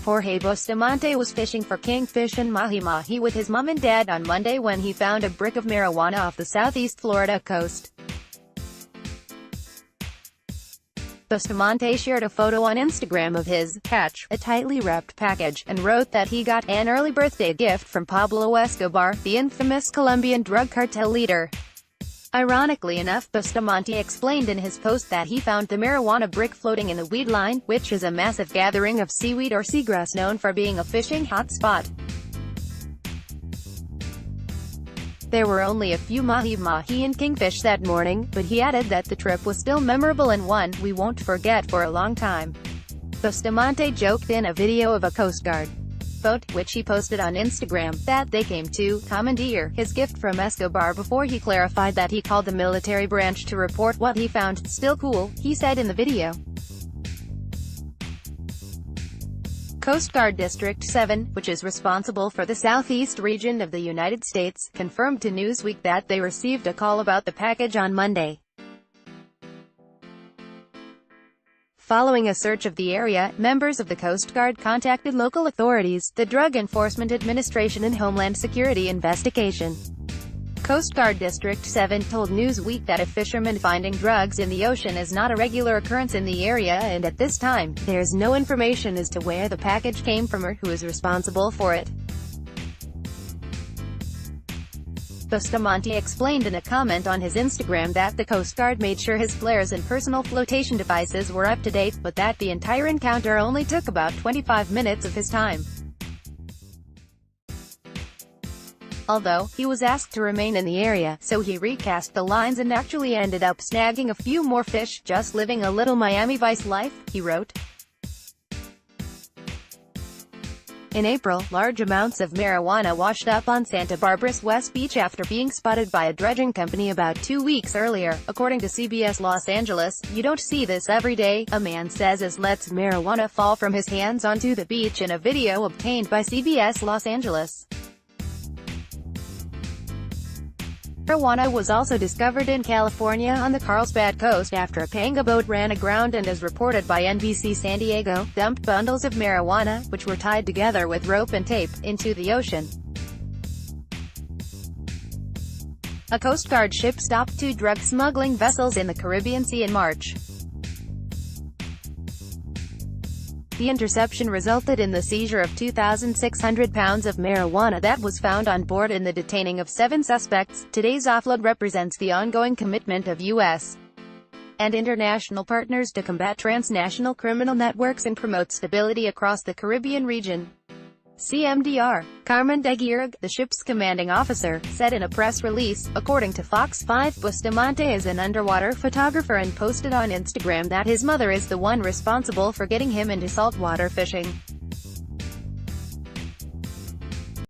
Jorge Bustamante was fishing for kingfish and mahi-mahi with his mom and dad on Monday when he found a brick of marijuana off the southeast Florida coast. Bustamante shared a photo on Instagram of his catch, a tightly wrapped package, and wrote that he got an early birthday gift from Pablo Escobar, the infamous Colombian drug cartel leader. Ironically enough, Bustamante explained in his post that he found the marijuana brick floating in the weed line, which is a massive gathering of seaweed or seagrass known for being a fishing hotspot. There were only a few mahi-mahi and kingfish that morning, but he added that the trip was still memorable and one we won't forget for a long time. Bustamante joked in a video of a Coast Guard boat, which he posted on Instagram, that they came to commandeer his gift from Escobar before he clarified that he called the military branch to report what he found. "Still cool," he said in the video. Coast Guard District 7, which is responsible for the southeast region of the United States, confirmed to Newsweek that they received a call about the package on Monday. Following a search of the area, members of the Coast Guard contacted local authorities, the Drug Enforcement Administration and Homeland Security investigation. Coast Guard District 7 told Newsweek that a fisherman finding drugs in the ocean is not a regular occurrence in the area, and at this time, there's no information as to where the package came from or who is responsible for it. Bustamante explained in a comment on his Instagram that the Coast Guard made sure his flares and personal flotation devices were up to date, but that the entire encounter only took about 25 minutes of his time. Although, he was asked to remain in the area, so he recast the lines and actually ended up snagging a few more fish, "Just living a little Miami Vice life," he wrote. In April, large amounts of marijuana washed up on Santa Barbara's West Beach after being spotted by a dredging company about 2 weeks earlier, according to CBS Los Angeles. "You don't see this every day," a man says as lets marijuana fall from his hands onto the beach in a video obtained by CBS Los Angeles. Marijuana was also discovered in California on the Carlsbad coast after a panga boat ran aground and, as reported by NBC San Diego, dumped bundles of marijuana, which were tied together with rope and tape, into the ocean. A Coast Guard ship stopped 2 drug smuggling vessels in the Caribbean Sea in March. The interception resulted in the seizure of 2,600 pounds of marijuana that was found on board and the detaining of 7 suspects. Today's offload represents the ongoing commitment of U.S. and international partners to combat transnational criminal networks and promote stability across the Caribbean region. CMDR. Carmen de Guirg, the ship's commanding officer, said in a press release. According to Fox 5, Bustamante is an underwater photographer and posted on Instagram that his mother is the one responsible for getting him into saltwater fishing.